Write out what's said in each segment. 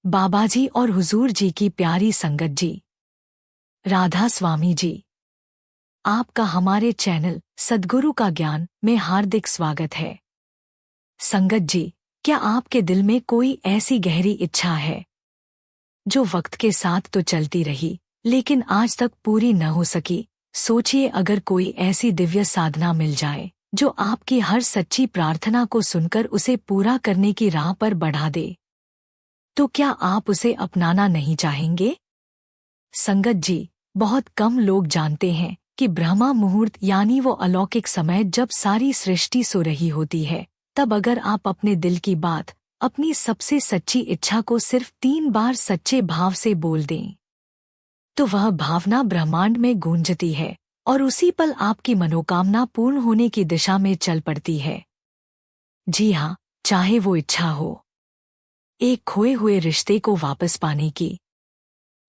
बाबाजी और हुजूर जी की प्यारी संगत जी, राधा स्वामी जी, आपका हमारे चैनल सद्गुरु का ज्ञान में हार्दिक स्वागत है। संगत जी, क्या आपके दिल में कोई ऐसी गहरी इच्छा है जो वक्त के साथ तो चलती रही लेकिन आज तक पूरी न हो सकी? सोचिए, अगर कोई ऐसी दिव्य साधना मिल जाए जो आपकी हर सच्ची प्रार्थना को सुनकर उसे पूरा करने की राह पर बढ़ा दे, तो क्या आप उसे अपनाना नहीं चाहेंगे? संगत जी, बहुत कम लोग जानते हैं कि ब्रह्मा मुहूर्त यानी वो अलौकिक समय जब सारी सृष्टि सो रही होती है, तब अगर आप अपने दिल की बात, अपनी सबसे सच्ची इच्छा को सिर्फ 3 बार सच्चे भाव से बोल दें, तो वह भावना ब्रह्मांड में गूंजती है और उसी पल आपकी मनोकामना पूर्ण होने की दिशा में चल पड़ती है। जी हाँ, चाहे वो इच्छा हो एक खोए हुए रिश्ते को वापस पाने की,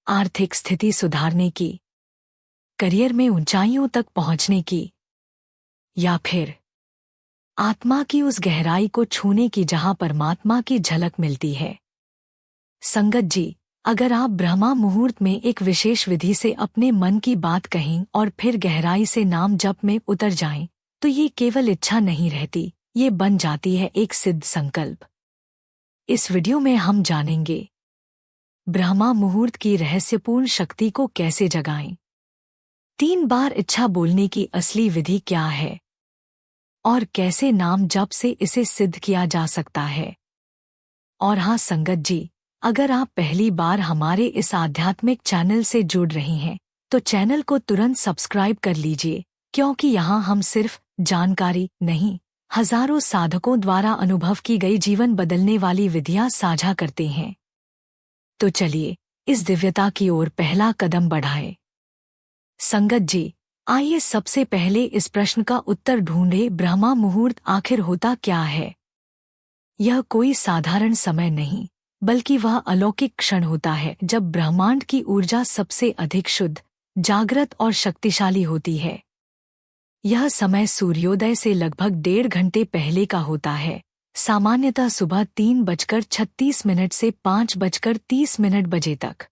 आर्थिक स्थिति सुधारने की, करियर में ऊंचाइयों तक पहुंचने की, या फिर आत्मा की उस गहराई को छूने की जहां परमात्मा की झलक मिलती है। संगत जी, अगर आप ब्रह्मा मुहूर्त में एक विशेष विधि से अपने मन की बात कहें और फिर गहराई से नाम जप में उतर जाएं, तो ये केवल इच्छा नहीं रहती, ये बन जाती है एक सिद्ध संकल्प। इस वीडियो में हम जानेंगे ब्रह्मा मुहूर्त की रहस्यपूर्ण शक्ति को कैसे जगाएं, 3 बार इच्छा बोलने की असली विधि क्या है और कैसे नाम जप से इसे सिद्ध किया जा सकता है। और हाँ संगत जी, अगर आप पहली बार हमारे इस आध्यात्मिक चैनल से जुड़ रहे हैं तो चैनल को तुरंत सब्सक्राइब कर लीजिए, क्योंकि यहाँ हम सिर्फ जानकारी नहीं, हजारों साधकों द्वारा अनुभव की गई जीवन बदलने वाली विधियां साझा करते हैं। तो चलिए इस दिव्यता की ओर पहला कदम बढ़ाएं। संगत जी, आइए सबसे पहले इस प्रश्न का उत्तर ढूंढें, ब्रह्मा मुहूर्त आखिर होता क्या है? यह कोई साधारण समय नहीं, बल्कि वह अलौकिक क्षण होता है जब ब्रह्मांड की ऊर्जा सबसे अधिक शुद्ध, जागृत और शक्तिशाली होती है। यह समय सूर्योदय से लगभग 1.5 घंटे पहले का होता है, सामान्यतः सुबह 3:36 से 5:30 बजे तक।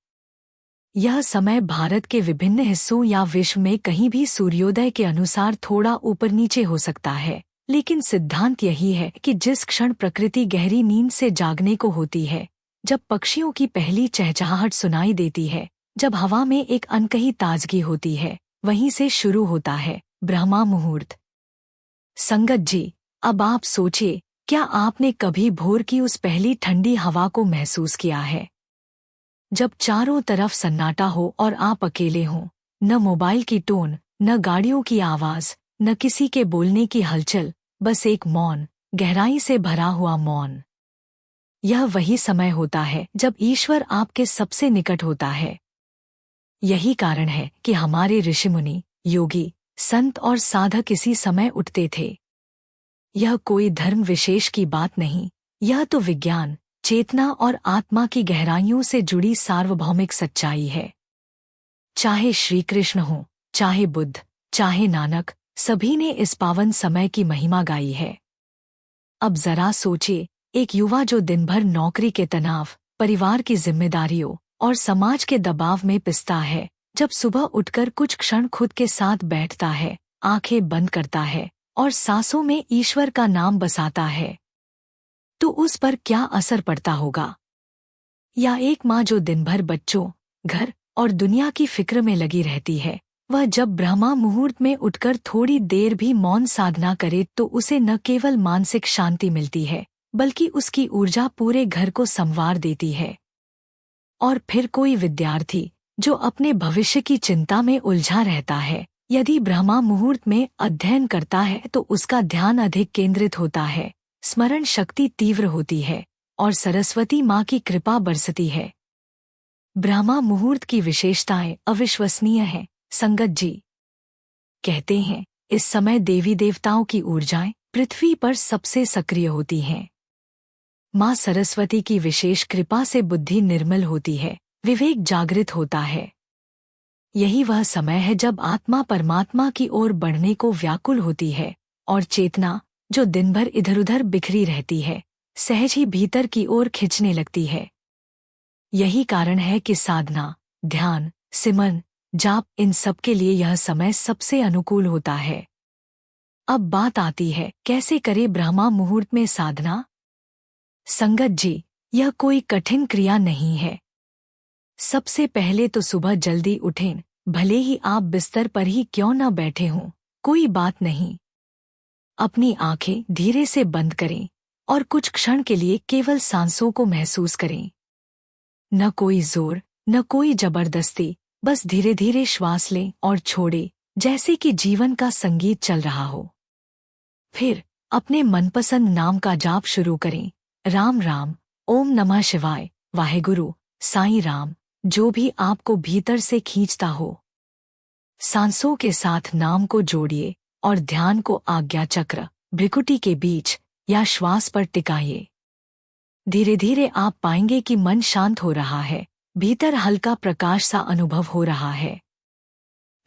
यह समय भारत के विभिन्न हिस्सों या विश्व में कहीं भी सूर्योदय के अनुसार थोड़ा ऊपर नीचे हो सकता है, लेकिन सिद्धांत यही है कि जिस क्षण प्रकृति गहरी नींद से जागने को होती है, जब पक्षियों की पहली चहचहाहट सुनाई देती है, जब हवा में एक अनकही ताजगी होती है, वहीं से शुरू होता है ब्रह्मा मुहूर्त। संगत जी, अब आप सोचिए, क्या आपने कभी भोर की उस पहली ठंडी हवा को महसूस किया है? जब चारों तरफ सन्नाटा हो और आप अकेले हों, न मोबाइल की टोन, न गाड़ियों की आवाज, न किसी के बोलने की हलचल, बस एक मौन, गहराई से भरा हुआ मौन। यह वही समय होता है जब ईश्वर आपके सबसे निकट होता है। यही कारण है कि हमारे ऋषिमुनि, योगी, संत और साधक इसी समय उठते थे। यह कोई धर्म विशेष की बात नहीं, यह तो विज्ञान, चेतना और आत्मा की गहराइयों से जुड़ी सार्वभौमिक सच्चाई है। चाहे श्री कृष्ण हो, चाहे बुद्ध, चाहे नानक, सभी ने इस पावन समय की महिमा गाई है। अब जरा सोचिए, एक युवा जो दिन भर नौकरी के तनाव, परिवार की जिम्मेदारियों और समाज के दबाव में पिसता है, जब सुबह उठकर कुछ क्षण खुद के साथ बैठता है, आंखें बंद करता है और सांसों में ईश्वर का नाम बसाता है, तो उस पर क्या असर पड़ता होगा? या एक माँ जो दिन भर बच्चों, घर और दुनिया की फिक्र में लगी रहती है, वह जब ब्रह्मा मुहूर्त में उठकर थोड़ी देर भी मौन साधना करे तो उसे न केवल मानसिक शांति मिलती है, बल्कि उसकी ऊर्जा पूरे घर को संवार देती है। और फिर कोई विद्यार्थी जो अपने भविष्य की चिंता में उलझा रहता है, यदि ब्रह्मा मुहूर्त में अध्ययन करता है तो उसका ध्यान अधिक केंद्रित होता है, स्मरण शक्ति तीव्र होती है और सरस्वती माँ की कृपा बरसती है। ब्रह्मा मुहूर्त की विशेषताएं अविश्वसनीय हैं। संगत जी, कहते हैं इस समय देवी देवताओं की ऊर्जाएं पृथ्वी पर सबसे सक्रिय होती हैं। माँ सरस्वती की विशेष कृपा से बुद्धि निर्मल होती है, विवेक जागृत होता है। यही वह समय है जब आत्मा परमात्मा की ओर बढ़ने को व्याकुल होती है और चेतना, जो दिन भर इधर उधर बिखरी रहती है, सहज ही भीतर की ओर खिंचने लगती है। यही कारण है कि साधना, ध्यान, सिमरन, जाप, इन सब के लिए यह समय सबसे अनुकूल होता है। अब बात आती है, कैसे करें ब्रह्मा मुहूर्त में साधना? संगत जी, यह कोई कठिन क्रिया नहीं है। सबसे पहले तो सुबह जल्दी उठें, भले ही आप बिस्तर पर ही क्यों न बैठे हों, कोई बात नहीं। अपनी आंखें धीरे से बंद करें और कुछ क्षण के लिए केवल सांसों को महसूस करें। न कोई जोर, न कोई जबरदस्ती, बस धीरे धीरे श्वास लें और छोड़ें, जैसे कि जीवन का संगीत चल रहा हो। फिर अपने मनपसंद नाम का जाप शुरू करें। राम राम, ओम नमः शिवाय, वाहेगुरु, साईं राम, जो भी आपको भीतर से खींचता हो। सांसों के साथ नाम को जोड़िए और ध्यान को आज्ञा चक्र, भ्रिकुटी के बीच या श्वास पर टिकाइए। धीरे धीरे आप पाएंगे कि मन शांत हो रहा है, भीतर हल्का प्रकाश सा अनुभव हो रहा है।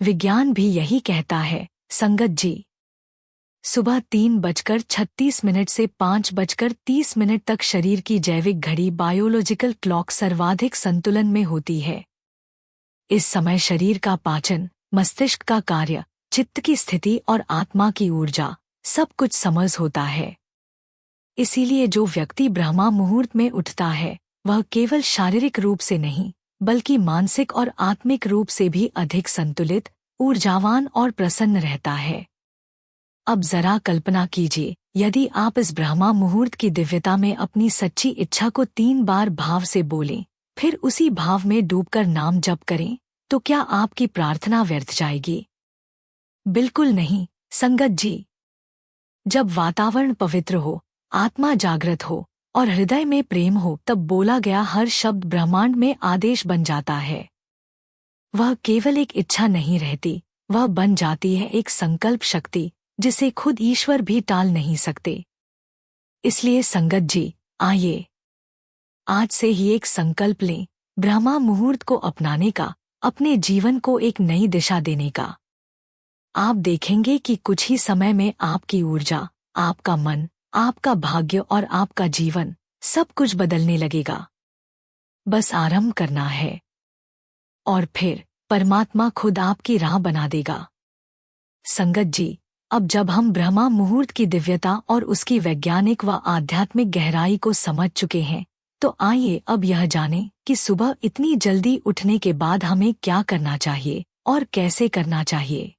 विज्ञान भी यही कहता है संगत जी। सुबह 3:36 से 5:30 तक शरीर की जैविक घड़ी बायोलॉजिकल क्लॉक सर्वाधिक संतुलन में होती है। इस समय शरीर का पाचन, मस्तिष्क का कार्य, चित्त की स्थिति और आत्मा की ऊर्जा सब कुछ समझ होता है। इसीलिए जो व्यक्ति ब्रह्मा मुहूर्त में उठता है, वह केवल शारीरिक रूप से नहीं, बल्कि मानसिक और आत्मिक रूप से भी अधिक संतुलित, ऊर्जावान और प्रसन्न रहता है। अब जरा कल्पना कीजिए, यदि आप इस ब्रह्मा मुहूर्त की दिव्यता में अपनी सच्ची इच्छा को 3 बार भाव से बोलें, फिर उसी भाव में डूबकर नाम जप करें, तो क्या आपकी प्रार्थना व्यर्थ जाएगी? बिल्कुल नहीं, संगत जी। जब वातावरण पवित्र हो, आत्मा जागृत हो और हृदय में प्रेम हो, तब बोला गया हर शब्द ब्रह्मांड में आदेश बन जाता है। वह केवल एक इच्छा नहीं रहती, वह बन जाती है एक संकल्प शक्ति, जिसे खुद ईश्वर भी टाल नहीं सकते। इसलिए संगत जी, आइए आज से ही एक संकल्प लें, ब्रह्मा मुहूर्त को अपनाने का, अपने जीवन को एक नई दिशा देने का। आप देखेंगे कि कुछ ही समय में आपकी ऊर्जा, आपका मन, आपका भाग्य और आपका जीवन सब कुछ बदलने लगेगा। बस आरंभ करना है और फिर परमात्मा खुद आपकी राह बना देगा। संगत जी, अब जब हम ब्रह्मा मुहूर्त की दिव्यता और उसकी वैज्ञानिक व आध्यात्मिक गहराई को समझ चुके हैं, तो आइए अब यह जानें कि सुबह इतनी जल्दी उठने के बाद हमें क्या करना चाहिए और कैसे करना चाहिए।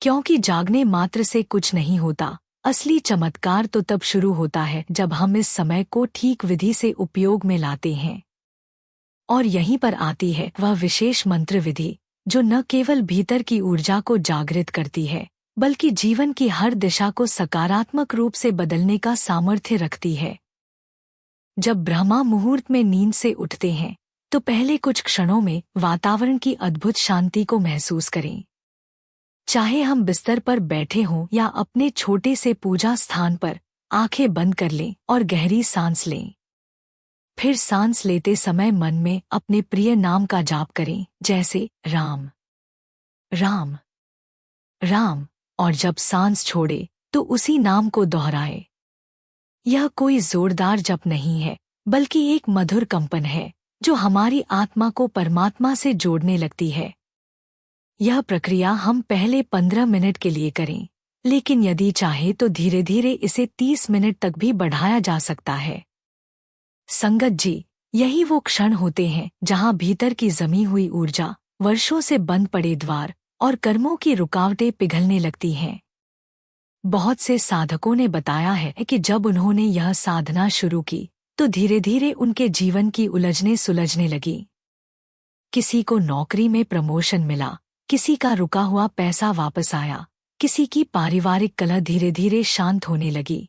क्योंकि जागने मात्र से कुछ नहीं होता, असली चमत्कार तो तब शुरू होता है जब हम इस समय को ठीक विधि से उपयोग में लाते हैं। और यहीं पर आती है वह विशेष मंत्र विधि, जो न केवल भीतर की ऊर्जा को जागृत करती है, बल्कि जीवन की हर दिशा को सकारात्मक रूप से बदलने का सामर्थ्य रखती है। जब ब्रह्मा मुहूर्त में नींद से उठते हैं, तो पहले कुछ क्षणों में वातावरण की अद्भुत शांति को महसूस करें। चाहे हम बिस्तर पर बैठे हों या अपने छोटे से पूजा स्थान पर, आंखें बंद कर लें और गहरी सांस लें। फिर सांस लेते समय मन में अपने प्रिय नाम का जाप करें, जैसे राम राम राम, और जब सांस छोड़े तो उसी नाम को दोहराए। यह कोई जोरदार जप नहीं है, बल्कि एक मधुर कंपन है, जो हमारी आत्मा को परमात्मा से जोड़ने लगती है। यह प्रक्रिया हम पहले 15 मिनट के लिए करें, लेकिन यदि चाहे तो धीरे धीरे इसे 30 मिनट तक भी बढ़ाया जा सकता है। संगत जी, यही वो क्षण होते हैं जहां भीतर की जमी हुई ऊर्जा, वर्षों से बंद पड़े द्वार और कर्मों की रुकावटें पिघलने लगती हैं। बहुत से साधकों ने बताया है कि जब उन्होंने यह साधना शुरू की, तो धीरे धीरे उनके जीवन की उलझनें सुलझने लगी। किसी को नौकरी में प्रमोशन मिला, किसी का रुका हुआ पैसा वापस आया, किसी की पारिवारिक कलह धीरे धीरे शांत होने लगी।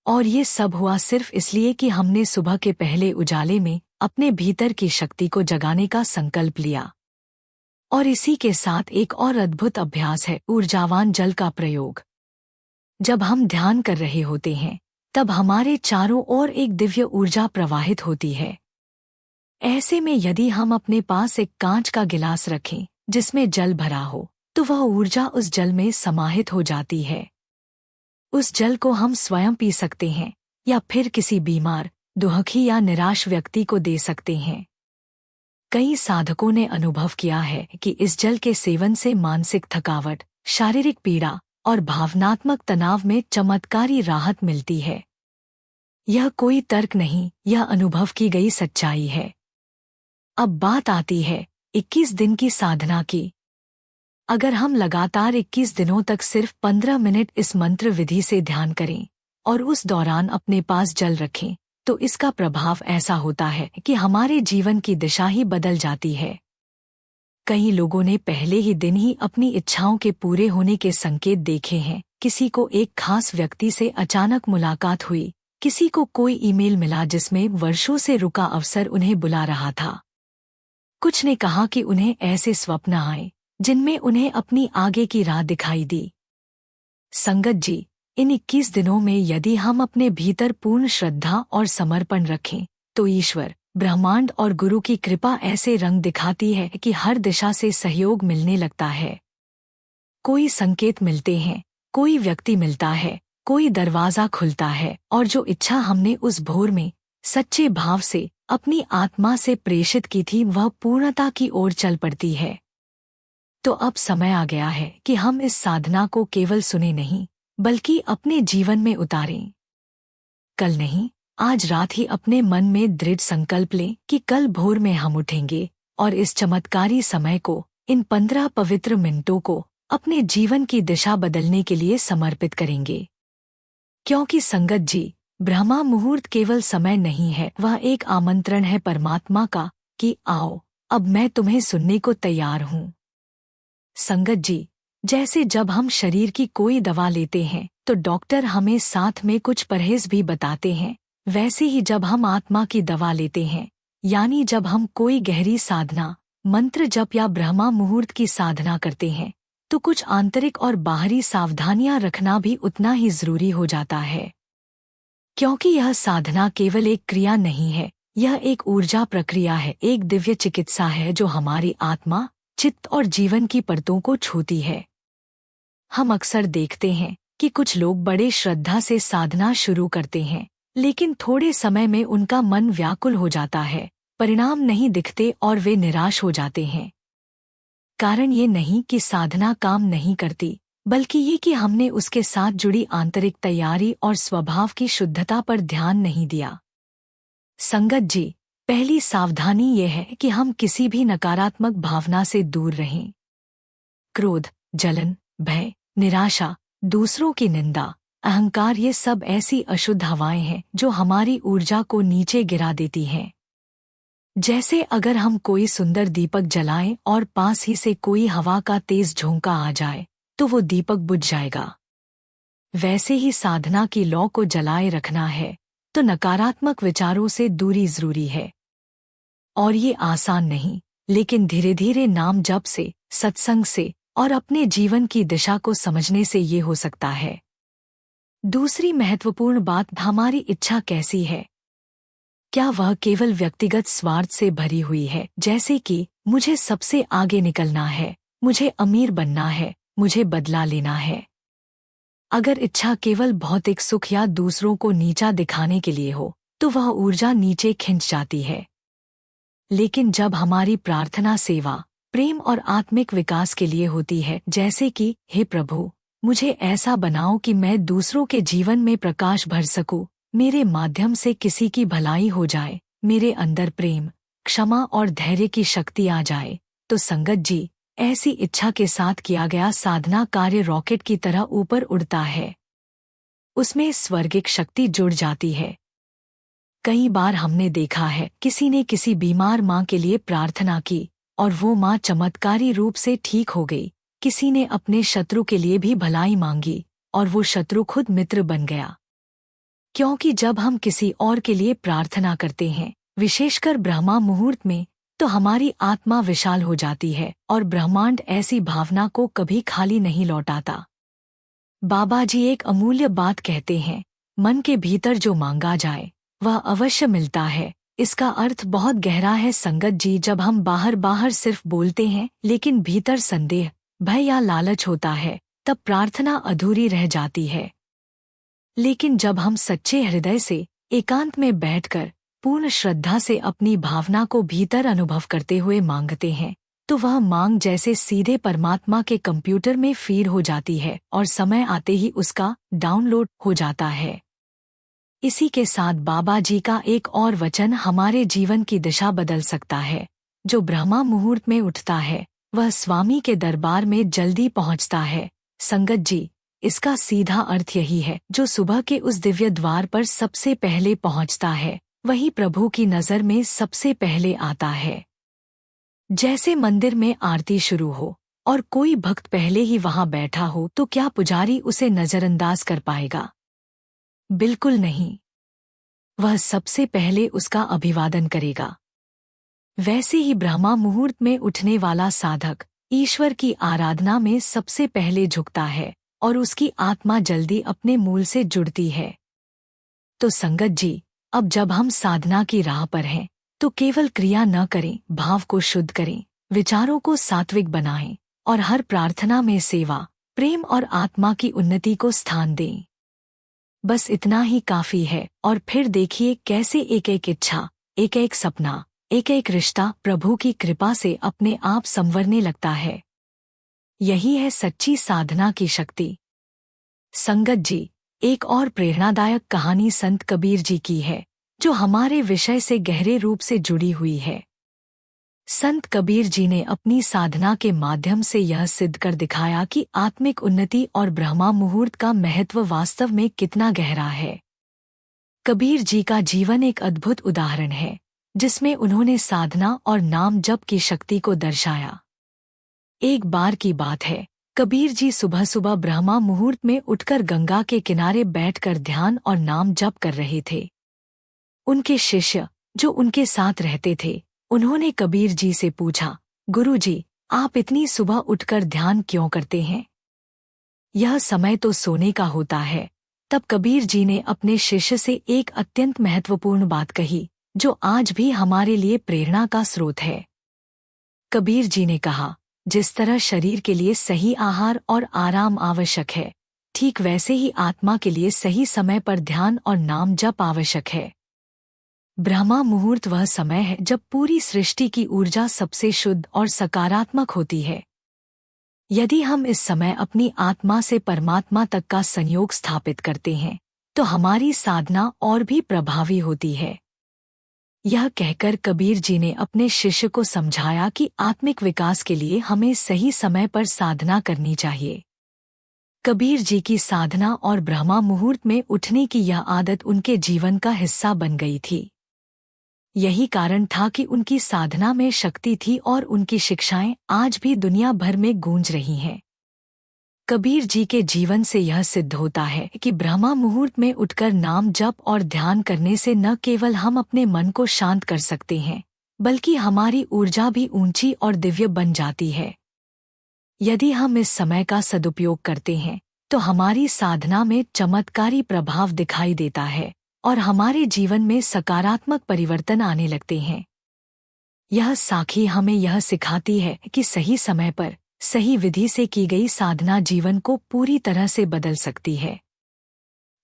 और ये सब हुआ सिर्फ इसलिए कि हमने सुबह के पहले उजाले में अपने भीतर की शक्ति को जगाने का संकल्प लिया। और इसी के साथ एक और अद्भुत अभ्यास है ऊर्जावान जल का प्रयोग। जब हम ध्यान कर रहे होते हैं, तब हमारे चारों ओर एक दिव्य ऊर्जा प्रवाहित होती है। ऐसे में यदि हम अपने पास एक कांच का गिलास रखें जिसमें जल भरा हो, तो वह ऊर्जा उस जल में समाहित हो जाती है। उस जल को हम स्वयं पी सकते हैं या फिर किसी बीमार, दुखी या निराश व्यक्ति को दे सकते हैं। कई साधकों ने अनुभव किया है कि इस जल के सेवन से मानसिक थकावट, शारीरिक पीड़ा और भावनात्मक तनाव में चमत्कारी राहत मिलती है। यह कोई तर्क नहीं, यह अनुभव की गई सच्चाई है। अब बात आती है 21 दिन की साधना की। अगर हम लगातार 21 दिनों तक सिर्फ 15 मिनट इस मंत्र विधि से ध्यान करें और उस दौरान अपने पास जल रखें, तो इसका प्रभाव ऐसा होता है कि हमारे जीवन की दिशा ही बदल जाती है। कई लोगों ने पहले ही दिन ही अपनी इच्छाओं के पूरे होने के संकेत देखे हैं। किसी को एक खास व्यक्ति से अचानक मुलाकात हुई, किसी को कोई ईमेल मिला जिसमें वर्षों से रुका अवसर उन्हें बुला रहा था। कुछ ने कहा कि उन्हें ऐसे स्वप्न आए जिनमें उन्हें अपनी आगे की राह दिखाई दी। संगत जी, इन 21 दिनों में यदि हम अपने भीतर पूर्ण श्रद्धा और समर्पण रखें, तो ईश्वर, ब्रह्मांड और गुरु की कृपा ऐसे रंग दिखाती है कि हर दिशा से सहयोग मिलने लगता है। कोई संकेत मिलते हैं, कोई व्यक्ति मिलता है, कोई दरवाजा खुलता है, और जो इच्छा हमने उस भोर में सच्चे भाव से अपनी आत्मा से प्रेषित की थी, वह पूर्णता की ओर चल पड़ती है। तो अब समय आ गया है कि हम इस साधना को केवल सुने नहीं, बल्कि अपने जीवन में उतारें। कल नहीं, आज रात ही अपने मन में दृढ़ संकल्प लें कि कल भोर में हम उठेंगे और इस चमत्कारी समय को, इन 15 पवित्र मिनटों को अपने जीवन की दिशा बदलने के लिए समर्पित करेंगे। क्योंकि संगत जी, ब्रह्मा मुहूर्त केवल समय नहीं है, वह एक आमंत्रण है परमात्मा का कि आओ, अब मैं तुम्हें सुनने को तैयार हूँ। संगत जी, जैसे जब हम शरीर की कोई दवा लेते हैं तो डॉक्टर हमें साथ में कुछ परहेज भी बताते हैं, वैसे ही जब हम आत्मा की दवा लेते हैं, यानी जब हम कोई गहरी साधना, मंत्र जप या ब्रह्मा मुहूर्त की साधना करते हैं, तो कुछ आंतरिक और बाहरी सावधानियां रखना भी उतना ही जरूरी हो जाता है। क्योंकि यह साधना केवल एक क्रिया नहीं है, यह एक ऊर्जा प्रक्रिया है, एक दिव्य चिकित्सा है जो हमारी आत्मा, चित्त और जीवन की परतों को छूती है। हम अक्सर देखते हैं कि कुछ लोग बड़े श्रद्धा से साधना शुरू करते हैं, लेकिन थोड़े समय में उनका मन व्याकुल हो जाता है, परिणाम नहीं दिखते और वे निराश हो जाते हैं। कारण ये नहीं कि साधना काम नहीं करती, बल्कि ये कि हमने उसके साथ जुड़ी आंतरिक तैयारी और स्वभाव की शुद्धता पर ध्यान नहीं दिया। संगत जी, पहली सावधानी ये है कि हम किसी भी नकारात्मक भावना से दूर रहें। क्रोध, जलन, भय, निराशा, दूसरों की निंदा, अहंकार, ये सब ऐसी अशुद्ध हवाएं हैं जो हमारी ऊर्जा को नीचे गिरा देती हैं। जैसे अगर हम कोई सुंदर दीपक जलाएं और पास ही से कोई हवा का तेज झोंका आ जाए, तो वो दीपक बुझ जाएगा। वैसे ही साधना की लौ को जलाए रखना है तो नकारात्मक विचारों से दूरी जरूरी है। और ये आसान नहीं, लेकिन धीरे धीरे नाम जप से, सत्संग से और अपने जीवन की दिशा को समझने से ये हो सकता है। दूसरी महत्वपूर्ण बात, हमारी इच्छा कैसी है? क्या वह केवल व्यक्तिगत स्वार्थ से भरी हुई है, जैसे कि मुझे सबसे आगे निकलना है, मुझे अमीर बनना है, मुझे बदला लेना है? अगर इच्छा केवल भौतिक सुख या दूसरों को नीचा दिखाने के लिए हो, तो वह ऊर्जा नीचे खिंच जाती है। लेकिन जब हमारी प्रार्थना सेवा, प्रेम और आत्मिक विकास के लिए होती है, जैसे कि हे प्रभु, मुझे ऐसा बनाओ कि मैं दूसरों के जीवन में प्रकाश भर सकूं, मेरे माध्यम से किसी की भलाई हो जाए, मेरे अंदर प्रेम, क्षमा और धैर्य की शक्ति आ जाए, तो संगत जी, ऐसी इच्छा के साथ किया गया साधना कार्य रॉकेट की तरह ऊपर उड़ता है। उसमें स्वर्गिक शक्ति जुड़ जाती है। कई बार हमने देखा है, किसी ने किसी बीमार माँ के लिए प्रार्थना की और वो माँ चमत्कारी रूप से ठीक हो गई। किसी ने अपने शत्रु के लिए भी भलाई मांगी और वो शत्रु खुद मित्र बन गया। क्योंकि जब हम किसी और के लिए प्रार्थना करते हैं, विशेषकर ब्रह्मा मुहूर्त में, तो हमारी आत्मा विशाल हो जाती है और ब्रह्मांड ऐसी भावना को कभी खाली नहीं लौटाता। बाबा जी एक अमूल्य बात कहते हैं, मन के भीतर जो मांगा जाए वह अवश्य मिलता है। इसका अर्थ बहुत गहरा है संगत जी। जब हम बाहर बाहर सिर्फ बोलते हैं लेकिन भीतर संदेह, भय या लालच होता है, तब प्रार्थना अधूरी रह जाती है। लेकिन जब हम सच्चे हृदय से एकांत में बैठकर पूर्ण श्रद्धा से अपनी भावना को भीतर अनुभव करते हुए मांगते हैं, तो वह मांग जैसे सीधे परमात्मा के कंप्यूटर में फीड हो जाती है और समय आते ही उसका डाउनलोड हो जाता है। इसी के साथ बाबा जी का एक और वचन हमारे जीवन की दिशा बदल सकता है। जो ब्रह्मा मुहूर्त में उठता है वह स्वामी के दरबार में जल्दी पहुंचता है। संगत जी, इसका सीधा अर्थ यही है, जो सुबह के उस दिव्य द्वार पर सबसे पहले पहुंचता है वही प्रभु की नजर में सबसे पहले आता है। जैसे मंदिर में आरती शुरू हो और कोई भक्त पहले ही वहां बैठा हो तो क्या पुजारी उसे नजरअंदाज कर पाएगा? बिल्कुल नहीं। वह सबसे पहले उसका अभिवादन करेगा। वैसे ही ब्रह्मा मुहूर्त में उठने वाला साधक ईश्वर की आराधना में सबसे पहले झुकता है और उसकी आत्मा जल्दी अपने मूल से जुड़ती है। तो संगत जी, अब जब हम साधना की राह पर हैं तो केवल क्रिया न करें, भाव को शुद्ध करें, विचारों को सात्विक बनाएं और हर प्रार्थना में सेवा, प्रेम और आत्मा की उन्नति को स्थान दें। बस इतना ही काफी है और फिर देखिए कैसे एक एक इच्छा, एक एक सपना, एक एक रिश्ता प्रभु की कृपा से अपने आप संवरने लगता है। यही है सच्ची साधना की शक्ति। संगत जी, एक और प्रेरणादायक कहानी संत कबीर जी की है जो हमारे विषय से गहरे रूप से जुड़ी हुई है। संत कबीर जी ने अपनी साधना के माध्यम से यह सिद्ध कर दिखाया कि आत्मिक उन्नति और ब्रह्मा मुहूर्त का महत्व वास्तव में कितना गहरा है। कबीर जी का जीवन एक अद्भुत उदाहरण है जिसमें उन्होंने साधना और नाम जप की शक्ति को दर्शाया। एक बार की बात है, कबीर जी सुबह सुबह ब्रह्मा मुहूर्त में उठकर गंगा के किनारे बैठकर ध्यान और नाम जप कर रहे थे। उनके शिष्य जो उनके साथ रहते थे, उन्होंने कबीर जी से पूछा, गुरुजी, आप इतनी सुबह उठकर ध्यान क्यों करते हैं? यह समय तो सोने का होता है। तब कबीर जी ने अपने शिष्य से एक अत्यंत महत्वपूर्ण बात कही जो आज भी हमारे लिए प्रेरणा का स्रोत है। कबीर जी ने कहा, जिस तरह शरीर के लिए सही आहार और आराम आवश्यक है, ठीक वैसे ही आत्मा के लिए सही समय पर ध्यान और नाम जप आवश्यक है। ब्रह्मा मुहूर्त वह समय है जब पूरी सृष्टि की ऊर्जा सबसे शुद्ध और सकारात्मक होती है। यदि हम इस समय अपनी आत्मा से परमात्मा तक का संयोग स्थापित करते हैं तो हमारी साधना और भी प्रभावी होती है। यह कहकर कबीर जी ने अपने शिष्य को समझाया कि आत्मिक विकास के लिए हमें सही समय पर साधना करनी चाहिए। कबीर जी की साधना और ब्रह्मा मुहूर्त में उठने की यह आदत उनके जीवन का हिस्सा बन गई थी। यही कारण था कि उनकी साधना में शक्ति थी और उनकी शिक्षाएं आज भी दुनिया भर में गूंज रही हैं। कबीर जी के जीवन से यह सिद्ध होता है कि ब्रह्मा मुहूर्त में उठकर नाम जप और ध्यान करने से न केवल हम अपने मन को शांत कर सकते हैं, बल्कि हमारी ऊर्जा भी ऊंची और दिव्य बन जाती है। यदि हम इस समय का सदुपयोग करते हैं तो हमारी साधना में चमत्कारी प्रभाव दिखाई देता है और हमारे जीवन में सकारात्मक परिवर्तन आने लगते हैं। यह साखी हमें यह सिखाती है कि सही समय पर सही विधि से की गई साधना जीवन को पूरी तरह से बदल सकती है।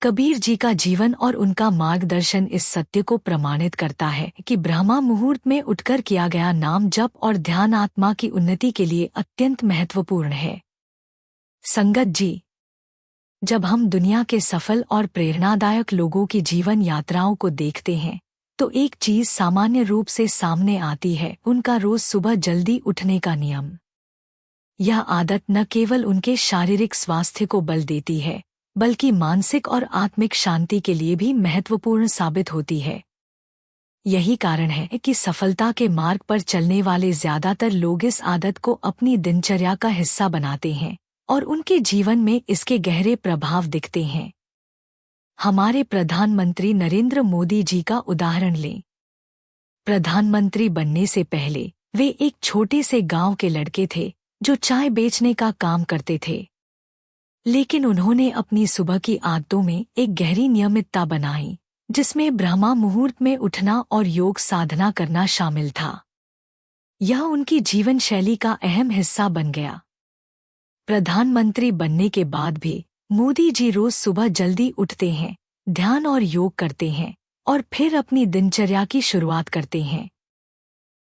कबीर जी का जीवन और उनका मार्गदर्शन इस सत्य को प्रमाणित करता है कि ब्रह्मा मुहूर्त में उठकर किया गया नाम जप और ध्यान आत्मा की उन्नति के लिए अत्यंत महत्वपूर्ण है। संगत जी, जब हम दुनिया के सफल और प्रेरणादायक लोगों की जीवन यात्राओं को देखते हैं तो एक चीज सामान्य रूप से सामने आती है, उनका रोज सुबह जल्दी उठने का नियम। यह आदत न केवल उनके शारीरिक स्वास्थ्य को बल देती है बल्कि मानसिक और आत्मिक शांति के लिए भी महत्वपूर्ण साबित होती है। यही कारण है कि सफलता के मार्ग पर चलने वाले ज्यादातर लोग इस आदत को अपनी दिनचर्या का हिस्सा बनाते हैं और उनके जीवन में इसके गहरे प्रभाव दिखते हैं। हमारे प्रधानमंत्री नरेंद्र मोदी जी का उदाहरण लें। प्रधानमंत्री बनने से पहले वे एक छोटे से गांव के लड़के थे जो चाय बेचने का काम करते थे, लेकिन उन्होंने अपनी सुबह की आदतों में एक गहरी नियमितता बनाई जिसमें ब्रह्मा मुहूर्त में उठना और योग साधना करना शामिल था। यह उनकी जीवन शैली का अहम हिस्सा बन गया। प्रधानमंत्री बनने के बाद भी मोदी जी रोज सुबह जल्दी उठते हैं, ध्यान और योग करते हैं, और फिर अपनी दिनचर्या की शुरुआत करते हैं।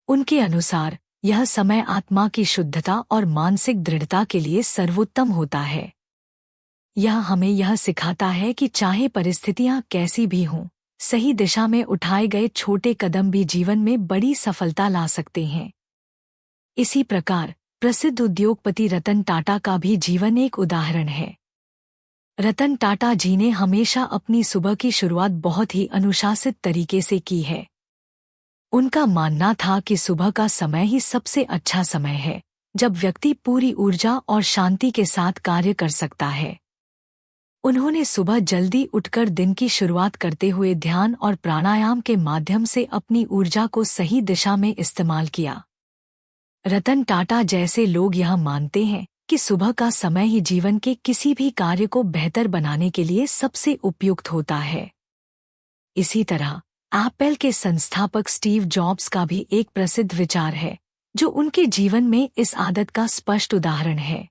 उनके अनुसार यह समय आत्मा की शुद्धता और मानसिक दृढ़ता के लिए सर्वोत्तम होता है। यह हमें यह सिखाता है कि चाहे परिस्थितियां कैसी भी हों, सही दिशा में उठाए गए छोटे कदम भी जीवन में बड़ी सफलता ला सकते हैं। इसी प्रकार प्रसिद्ध उद्योगपति रतन टाटा का भी जीवन एक उदाहरण है। रतन टाटा जी ने हमेशा अपनी सुबह की शुरुआत बहुत ही अनुशासित तरीके से की है। उनका मानना था कि सुबह का समय ही सबसे अच्छा समय है, जब व्यक्ति पूरी ऊर्जा और शांति के साथ कार्य कर सकता है। उन्होंने सुबह जल्दी उठकर दिन की शुरुआत करते हुए ध्यान और प्राणायाम के माध्यम से अपनी ऊर्जा को सही दिशा में इस्तेमाल किया। रतन टाटा जैसे लोग यह मानते हैं कि सुबह का समय ही जीवन के किसी भी कार्य को बेहतर बनाने के लिए सबसे उपयुक्त होता है। इसी तरह एप्पल के संस्थापक स्टीव जॉब्स का भी एक प्रसिद्ध विचार है, जो उनके जीवन में इस आदत का स्पष्ट उदाहरण है।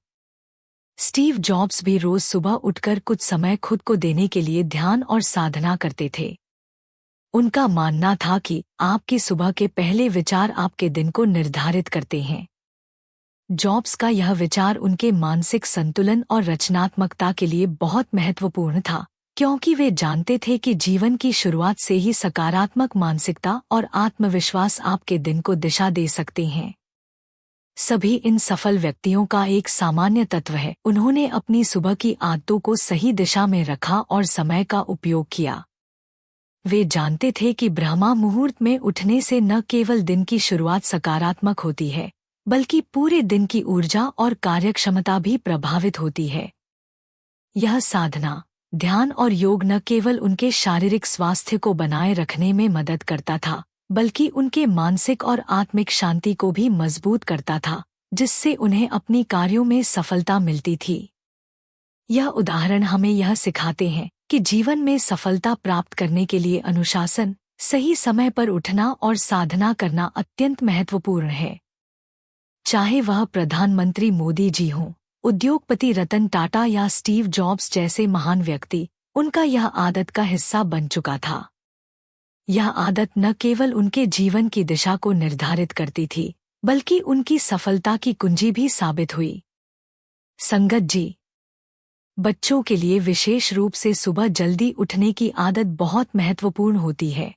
स्टीव जॉब्स भी रोज सुबह उठकर कुछ समय खुद को देने के लिए ध्यान और साधना करते थे। उनका मानना था कि आपकी सुबह के पहले विचार आपके दिन को निर्धारित करते हैं। जॉब्स का यह विचार उनके मानसिक संतुलन और रचनात्मकता के लिए बहुत महत्वपूर्ण था, क्योंकि वे जानते थे कि जीवन की शुरुआत से ही सकारात्मक मानसिकता और आत्मविश्वास आपके दिन को दिशा दे सकते हैं। सभी इन सफल व्यक्तियों का एक सामान्य तत्व है, उन्होंने अपनी सुबह की आदतों को सही दिशा में रखा और समय का उपयोग किया। वे जानते थे कि ब्रह्मा मुहूर्त में उठने से न केवल दिन की शुरुआत सकारात्मक होती है, बल्कि पूरे दिन की ऊर्जा और कार्यक्षमता भी प्रभावित होती है। यह साधना, ध्यान और योग न केवल उनके शारीरिक स्वास्थ्य को बनाए रखने में मदद करता था, बल्कि उनके मानसिक और आत्मिक शांति को भी मजबूत करता था, जिससे उन्हें अपनी कार्यों में सफलता मिलती थी। यह उदाहरण हमें यह सिखाते हैं कि जीवन में सफलता प्राप्त करने के लिए अनुशासन, सही समय पर उठना और साधना करना अत्यंत महत्वपूर्ण है। चाहे वह प्रधानमंत्री मोदी जी हों, उद्योगपति रतन टाटा या स्टीव जॉब्स जैसे महान व्यक्ति, उनका यह आदत का हिस्सा बन चुका था। यह आदत न केवल उनके जीवन की दिशा को निर्धारित करती थी, बल्कि उनकी सफलता की कुंजी भी साबित हुई। संगत जी, बच्चों के लिए विशेष रूप से सुबह जल्दी उठने की आदत बहुत महत्वपूर्ण होती है।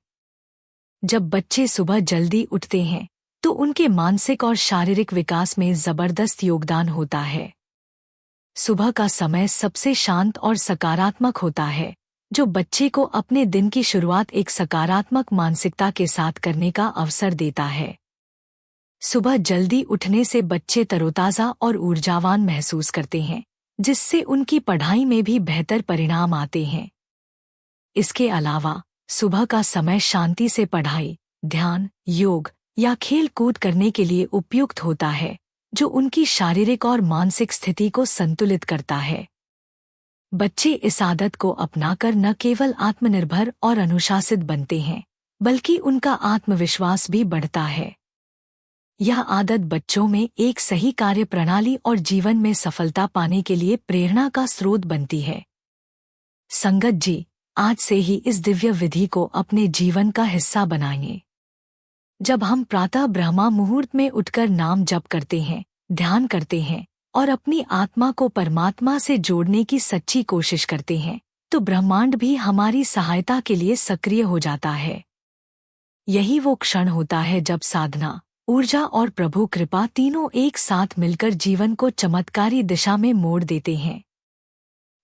जब बच्चे सुबह जल्दी उठते हैं, तो उनके मानसिक और शारीरिक विकास में जबरदस्त योगदान होता है। सुबह का समय सबसे शांत और सकारात्मक होता है, जो बच्चे को अपने दिन की शुरुआत एक सकारात्मक मानसिकता के साथ करने का अवसर देता है। सुबह जल्दी उठने से बच्चे तरोताज़ा और ऊर्जावान महसूस करते हैं, जिससे उनकी पढ़ाई में भी बेहतर परिणाम आते हैं। इसके अलावा सुबह का समय शांति से पढ़ाई, ध्यान, योग या खेल कूद करने के लिए उपयुक्त होता है, जो उनकी शारीरिक और मानसिक स्थिति को संतुलित करता है। बच्चे इस आदत को अपनाकर न केवल आत्मनिर्भर और अनुशासित बनते हैं, बल्कि उनका आत्मविश्वास भी बढ़ता है। यह आदत बच्चों में एक सही कार्य प्रणाली और जीवन में सफलता पाने के लिए प्रेरणा का स्रोत बनती है। संगत जी, आज से ही इस दिव्य विधि को अपने जीवन का हिस्सा बनाइए। जब हम प्रातः ब्रह्मा मुहूर्त में उठकर नाम जप करते हैं, ध्यान करते हैं और अपनी आत्मा को परमात्मा से जोड़ने की सच्ची कोशिश करते हैं, तो ब्रह्मांड भी हमारी सहायता के लिए सक्रिय हो जाता है। यही वो क्षण होता है जब साधना, ऊर्जा और प्रभु कृपा तीनों एक साथ मिलकर जीवन को चमत्कारी दिशा में मोड़ देते हैं।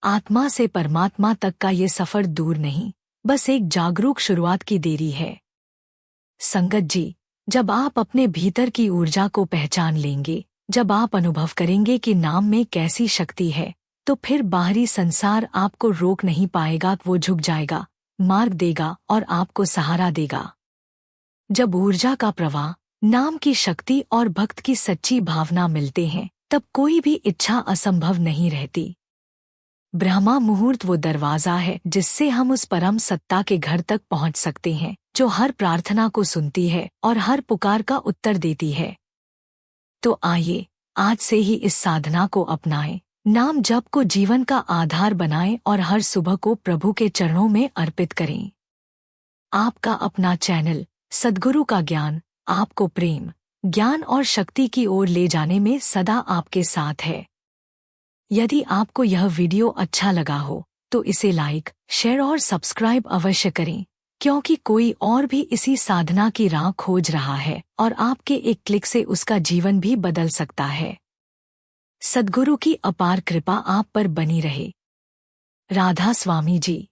आत्मा से परमात्मा तक का ये सफर दूर नहीं, बस एक जागरूक शुरुआत की देरी है। संगत जी, जब आप अपने भीतर की ऊर्जा को पहचान लेंगे, जब आप अनुभव करेंगे कि नाम में कैसी शक्ति है, तो फिर बाहरी संसार आपको रोक नहीं पाएगा। वो झुक जाएगा, मार्ग देगा और आपको सहारा देगा। जब ऊर्जा का प्रवाह, नाम की शक्ति और भक्त की सच्ची भावना मिलते हैं, तब कोई भी इच्छा असंभव नहीं रहती। ब्रह्मा मुहूर्त वो दरवाजा है जिससे हम उस परम सत्ता के घर तक पहुंच सकते हैं, जो हर प्रार्थना को सुनती है और हर पुकार का उत्तर देती है। तो आइए, आज से ही इस साधना को अपनाएं, नाम जप को जीवन का आधार बनाएं और हर सुबह को प्रभु के चरणों में अर्पित करें। आपका अपना चैनल सद्गुरु का ज्ञान आपको प्रेम, ज्ञान और शक्ति की ओर ले जाने में सदा आपके साथ है। यदि आपको यह वीडियो अच्छा लगा हो तो इसे लाइक, शेयर और सब्सक्राइब अवश्य करें, क्योंकि कोई और भी इसी साधना की राह खोज रहा है और आपके एक क्लिक से उसका जीवन भी बदल सकता है। सद्गुरु की अपार कृपा आप पर बनी रहे। राधा स्वामी जी।